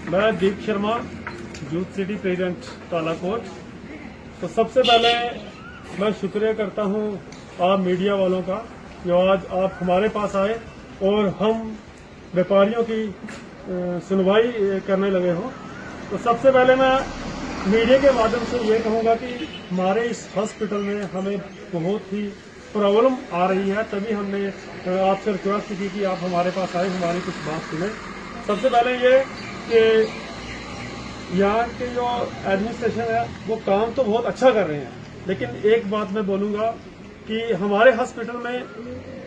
मैं Deep Sharma, youth city president Kalakot. तो सबसे पहले मैं शुक्रिया करता हूं आप मीडिया वालों का जो आज आप हमारे पास आए और हम व्यापारियों की सुनवाई करने लगे हो। तो सबसे पहले मैं मीडिया के माध्यम से ये कहूँगा कि हमारे इस हॉस्पिटल में हमें बहुत ही प्रॉब्लम आ रही है, तभी हमने आपसे रिक्वेस्ट की कि आप हमारे पास आए, हमारी कुछ बात सुने। सबसे पहले ये कि यहाँ के जो एडमिनिस्ट्रेशन है वो काम तो बहुत अच्छा कर रहे हैं, लेकिन एक बात मैं बोलूँगा कि हमारे हॉस्पिटल में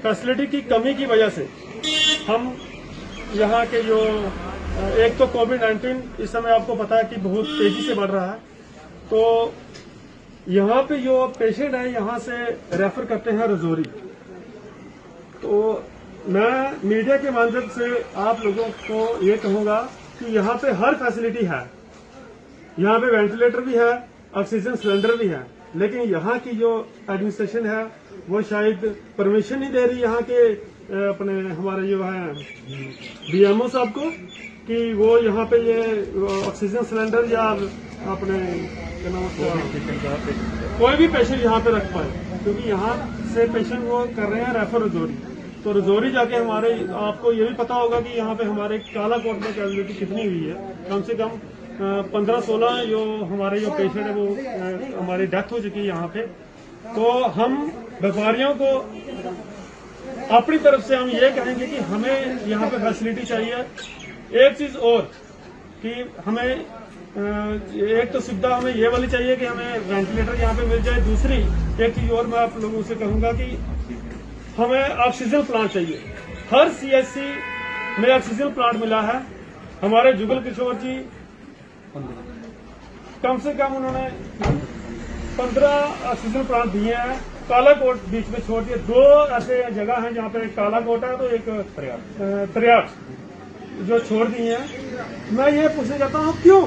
फैसिलिटी की कमी की वजह से हम यहाँ के जो एक तो कोविड-19 इस समय आपको पता है कि बहुत तेजी से बढ़ रहा है, तो यहाँ पे जो पेशेंट है यहाँ से रेफर करते हैं रजौरी। तो मैं मीडिया के माध्यम से आप लोगों को ये कहूँगा कि यहाँ पे हर फैसिलिटी है, यहाँ पे वेंटिलेटर भी है, ऑक्सीजन सिलेंडर भी है, लेकिन यहाँ की जो एडमिनिस्ट्रेशन है वो शायद परमिशन नहीं दे रही यहाँ के अपने हमारे जो है बीएमओ साहब को कि वो यहाँ पे ये ऑक्सीजन सिलेंडर या अपने कोई भी पेशेंट यहाँ पे रख पाए, क्योंकि यहाँ से पेशेंट वो कर रहे हैं रेफर रजौरी। तो रजौरी जाके हमारे आपको ये भी पता होगा कि यहाँ पे हमारे कालाकोट में कैजुअलिटी कितनी हुई है, कम से कम 15-16 जो हमारे जो पेशेंट है वो हमारी डेथ हो चुकी है यहाँ पे। तो हम व्यापारियों को अपनी तरफ से हम ये कहेंगे कि हमें यहाँ पे फैसिलिटी चाहिए। एक चीज और कि हमें एक तो सुविधा हमें ये वाली चाहिए कि हमें वेंटिलेटर यहाँ पे मिल जाए। दूसरी एक चीज और मैं आप लोगों से कहूंगा कि हमें ऑक्सीजन प्लांट चाहिए। हर सीएचसी में ऑक्सीजन प्लांट मिला है। हमारे जुगल किशोर जी कम से कम उन्होंने 15 ऑक्सीजन प्लांट दिए हैं। कालाकोट बीच में छोड़ दिए। 2 ऐसे जगह हैं जहाँ पे कालाकोट है तो एक त्रियाट जो छोड़ दिए हैं। मैं ये पूछना चाहता हूँ क्यों,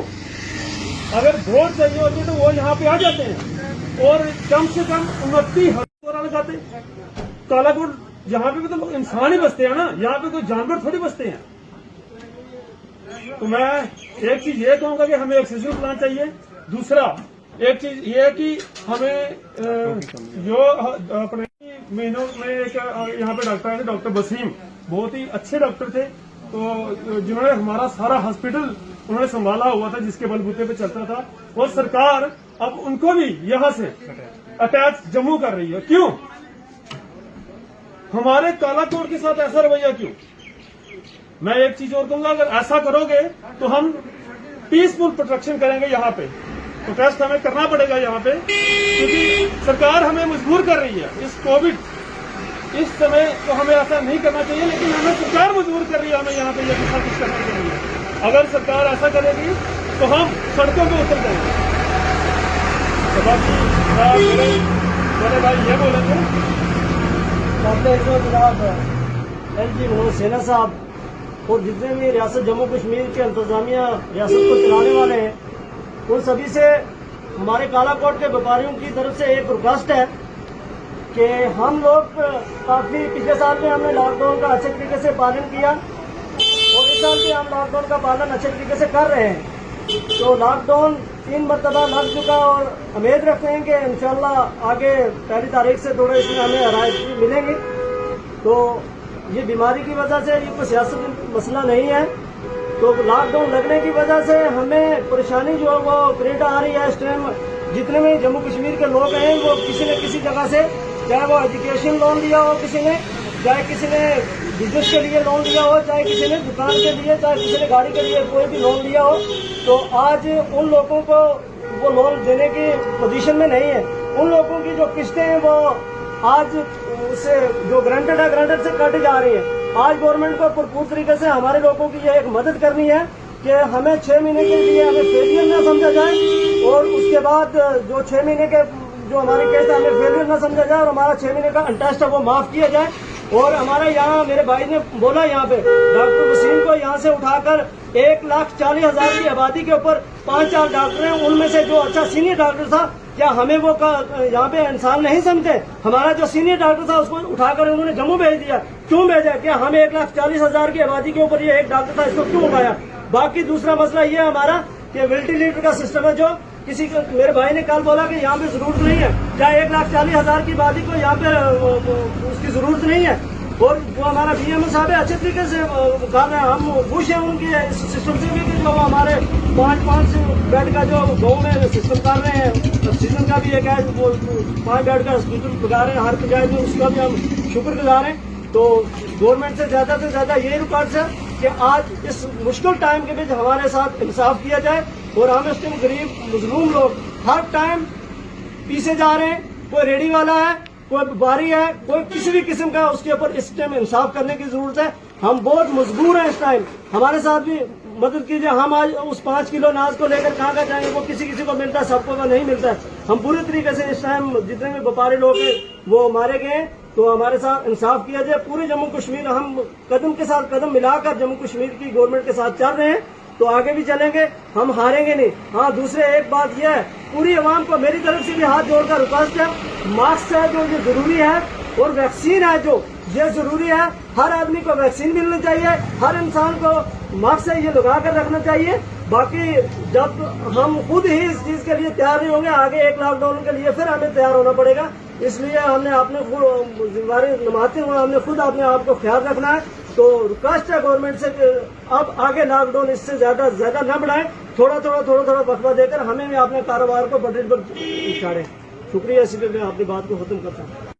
अगर वोट चाहिए होती तो वो यहाँ पे आ जाते हैं और कम से कम 29,000 लगाते। कालाकोट यहाँ पे तो इंसान ही बसते हैं ना, यहाँ पे कोई जानवर थोड़ी बसते हैं। तो मैं एक चीज ये कहूंगा कि हमें ऑक्सीजन प्लांट चाहिए। दूसरा एक चीज ये है कि हमें जो अपने महीनों में एक यहाँ पे डॉक्टर है, डॉक्टर वसीम, बहुत ही अच्छे डॉक्टर थे, तो जिन्होंने हमारा सारा हॉस्पिटल उन्होंने संभाला हुआ था, जिसके बलबूते पे चलता था। वो सरकार अब उनको भी यहाँ से अटैच जम्मू कर रही है। क्यों? हमारे कालाकोट के साथ ऐसा रवैया क्यों? मैं एक चीज और कहूंगा, अगर ऐसा करोगे तो हम पीसफुल प्रोटेक्शन करेंगे। यहाँ पे प्रोटेस्ट हमें करना पड़ेगा यहाँ पे, क्योंकि सरकार हमें मजबूर कर रही है इस कोविड इस समय। तो हमें ऐसा नहीं करना चाहिए, लेकिन हमें सरकार मजबूर कर रही है हमें यहाँ पे ये सब कुछ करने के लिए। अगर सरकार ऐसा करेगी तो हम सड़कों पे उतर जाएंगे। तो बाकी मेरे भाई ये बोले थे LG मनोज सिन्हा साहब और जितने भी रियासत जम्मू कश्मीर के इंतजामिया रियासत को चलाने वाले हैं, उन सभी से हमारे कालाकोट के व्यापारियों की तरफ से एक रिक्वेस्ट है कि हम लोग काफी पिछले साल में हमने लॉकडाउन का अच्छे तरीके से पालन किया और इस साल भी हम लॉकडाउन का पालन अच्छे तरीके से कर रहे हैं। तो लॉकडाउन 3 मरतबा लग चुका और उम्मीद रखते हैं कि इंशाल्लाह आगे 1 तारीख से थोड़ा इसमें हमें राहत मिलेंगी। तो ये बीमारी की वजह से ये कोई सियासत मसला नहीं है। तो लॉकडाउन लगने की वजह से हमें परेशानी जो है वो क्रिएट आ रही है। इस टाइम जितने भी जम्मू कश्मीर के लोग हैं वो किसी न किसी जगह से, चाहे वो एजुकेशन लोन लिया हो किसी ने, चाहे किसी ने बिजनेस के लिए लोन लिया हो, चाहे किसी ने दुकान के लिए, चाहे किसी ने गाड़ी के लिए कोई भी लोन लिया हो, तो आज उन लोगों को वो लोन देने की पोजीशन में नहीं है। उन लोगों की जो किस्तें हैं वो आज उससे जो ग्रांटेड है ग्रांटेड से कट जा रही है। आज गवर्नमेंट को भरपूर तरीके से हमारे लोगों की ये एक मदद करनी है कि हमें 6 महीने के लिए हमें फेलियर न समझा जाए और उसके बाद जो 6 महीने के जो हमारे केस है हमें फेलियर न समझा जाए और हमारा 6 महीने का इंटरेस्ट है वो माफ किया जाए। और हमारे यहाँ मेरे भाई ने बोला यहाँ पे डॉक्टर वसीम को यहाँ से उठाकर 1,40,000 की आबादी के ऊपर 5-4 डॉक्टर हैं, उनमें से जो अच्छा सीनियर डॉक्टर था, क्या हमें वो यहाँ पे इंसान नहीं समझते? हमारा जो सीनियर डॉक्टर था उसको उठाकर उन्होंने जम्मू भेज दिया। क्यों भेजा? क्या हमें 1,40,000 की आबादी के ऊपर ये एक डॉक्टर था, इसको क्यों उठाया? बाकी दूसरा मसला ये है हमारा कि वेंटिलेटर का सिस्टम है, जो किसी को, मेरे भाई ने कल बोला कि यहाँ पे जरूरत नहीं है, चाहे 1,40,000 की बादी को यहाँ पे उसकी जरूरत नहीं है। और जो हमारा बीएमओ साहब है अच्छे तरीके से कर रहे हैं, हम खुश हैं उनके सिस्टम से भी कि जो हमारे 5 बेड का जो गाँव में सिस्टम कर रहे हैं, ऑक्सीजन का भी एक है, वो 5 बेड का हॉस्पिटल लगा रहे हैं हर पंचायत में, उसका भी हम शुक्रगुजार हैं। तो गवर्नमेंट से ज्यादा यही रिक्वेस्ट है कि आज इस मुश्किल टाइम के बीच हमारे साथ इंसाफ किया जाए। और हम इस टाइम गरीब मजलूम लोग हर टाइम पीछे जा रहे हैं, कोई रेडी वाला है, कोई व्यापारी है, कोई किसी भी किस्म का, उसके ऊपर इस टाइम इंसाफ करने की जरूरत है। हम बहुत मजबूर हैं इस टाइम, हमारे साथ भी मदद कीजिए। हम आज उस 5 किलो अनाज को लेकर कहाँ जाएंगे, वो किसी को मिलता है, सबको नहीं मिलता है। हम पूरी तरीके से इस टाइम जितने भी व्यापारी लोग हैं वो मारे गए हैं, तो हमारे साथ इंसाफ किया जाए। पूरे जम्मू कश्मीर हम कदम के साथ कदम मिलाकर जम्मू कश्मीर की गवर्नमेंट के साथ चल रहे हैं, तो आगे भी चलेंगे, हम हारेंगे नहीं। हाँ, दूसरे एक बात यह है, पूरी आवाम को मेरी तरफ से भी हाथ जोड़कर रिक्वेस्ट है, मास्क है जो ये जरूरी है, और वैक्सीन है जो ये जरूरी है। हर आदमी को वैक्सीन मिलनी चाहिए, हर इंसान को मास्क है ये लगा कर रखना चाहिए। बाकी जब हम खुद ही इस चीज के लिए तैयार नहीं होंगे, आगे एक लॉकडाउन के लिए फिर हमें तैयार होना पड़ेगा। इसलिए हमने अपने जिम्मेदारी निभाते हुए हमने खुद अपने आप को ख्याल रखना है। तो रिक्वेस्ट है गवर्नमेंट से कि अब आगे लॉकडाउन इससे ज्यादा न बढ़ाएं, थोड़ा वक्फा देकर हमें भी अपने कारोबार को बढ़े चाड़े। शुक्रिया, इसी पे मैं अपनी बात को खत्म करता हूँ।